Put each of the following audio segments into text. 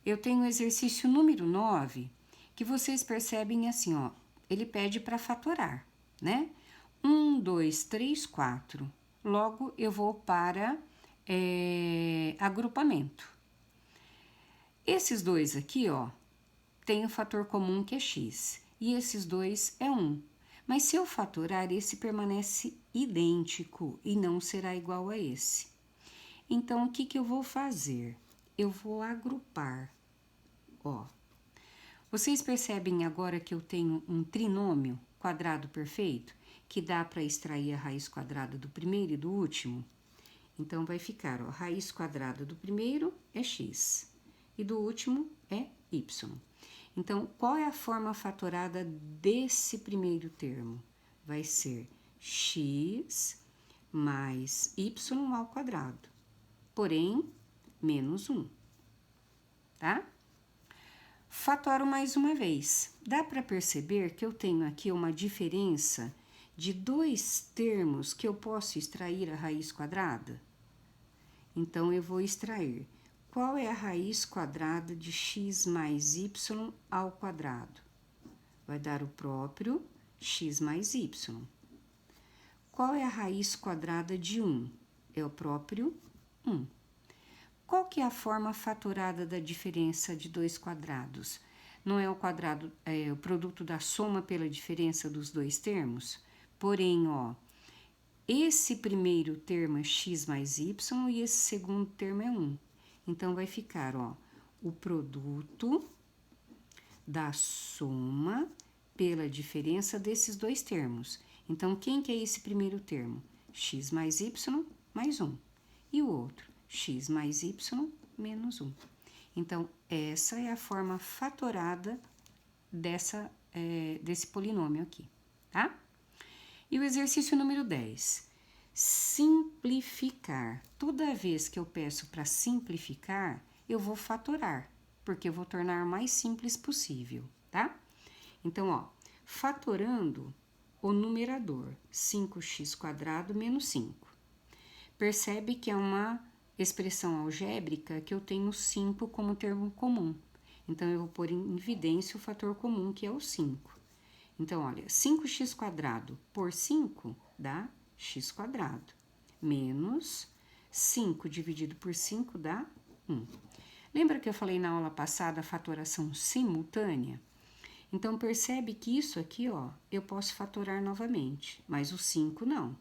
eu tenho o exercício número 9, que vocês percebem assim, ó, ele pede para fatorar, né? 1, 2, 3, 4. Logo, eu vou para agrupamento. Esses dois aqui, ó, tem o fator comum que é x, e esses dois é 1. Mas se eu fatorar, esse permanece idêntico e não será igual a esse. Então, o que que eu vou fazer? Eu vou agrupar, ó. Vocês percebem agora que eu tenho um trinômio quadrado perfeito, que dá para extrair a raiz quadrada do primeiro e do último? Então, vai ficar, ó, raiz quadrada do primeiro é x, e do último é y. Então, qual é a forma fatorada desse primeiro termo? Vai ser x mais y ao quadrado, porém, menos 1, tá? Fatoro mais uma vez. Dá para perceber que eu tenho aqui uma diferença de dois termos que eu posso extrair a raiz quadrada? Então, eu vou extrair. Qual é a raiz quadrada de x mais y ao quadrado? Vai dar o próprio x mais y. Qual é a raiz quadrada de 1? É o próprio 1. Qual que é a forma fatorada da diferença de dois quadrados? Não é o quadrado, é o produto da soma pela diferença dos dois termos? Porém, ó, esse primeiro termo é x mais y e esse segundo termo é 1. Então, vai ficar, ó, o produto da soma pela diferença desses dois termos. Então, quem que é esse primeiro termo? X mais y mais 1. E o outro? X mais y menos 1. Então, essa é a forma fatorada desse polinômio aqui, tá? E o exercício número 10. Simplificar. Toda vez que eu peço para simplificar, eu vou fatorar, porque eu vou tornar o mais simples possível, tá? Então, ó, fatorando o numerador, 5x² menos 5. Percebe que é uma expressão algébrica que eu tenho 5 como termo comum. Então, eu vou pôr em evidência o fator comum, que é o 5. Então, olha, 5x² por 5 dá x², menos 5 dividido por 5 dá 1. Lembra que eu falei na aula passada a fatoração simultânea? Então, percebe que isso aqui, ó, eu posso fatorar novamente, mas o 5 não.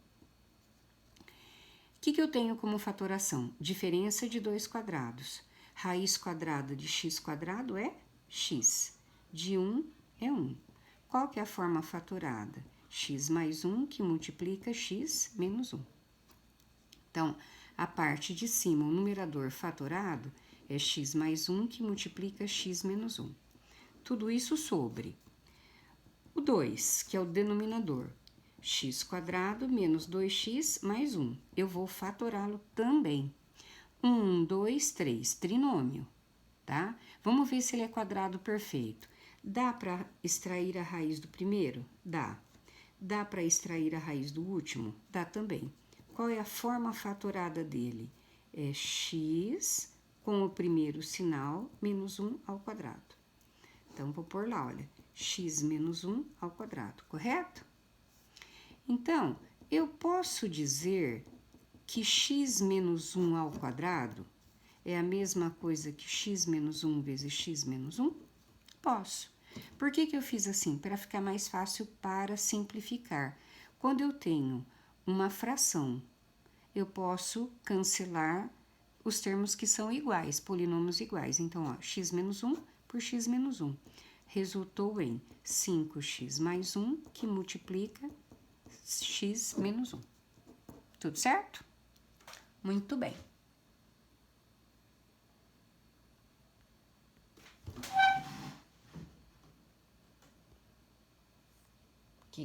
O que eu tenho como fatoração? Diferença de dois quadrados. Raiz quadrada de x² é x, de 1 é 1. Qual que é a forma fatorada? X mais 1 que multiplica x menos 1. Então, a parte de cima, o numerador fatorado, é x mais 1 que multiplica x menos 1. Tudo isso sobre o 2, que é o denominador. X² menos 2x mais 1. Eu vou fatorá-lo também. 1, 2, 3, trinômio, tá? Vamos ver se ele é quadrado perfeito. Dá para extrair a raiz do primeiro? Dá. Dá para extrair a raiz do último? Dá também. Qual é a forma fatorada dele? É x com o primeiro sinal menos 1 ao quadrado. Então, vou pôr lá, olha, x menos 1 ao quadrado, correto? Então, eu posso dizer que x menos 1 ao quadrado é a mesma coisa que x menos 1 vezes x menos 1? Posso. Por que eu fiz assim? Para ficar mais fácil para simplificar. Quando eu tenho uma fração, eu posso cancelar os termos que são iguais, polinômios iguais. Então, ó, x menos 1 por x menos 1. Resultou em 5x mais 1, que multiplica x menos 1. Tudo certo? Muito bem.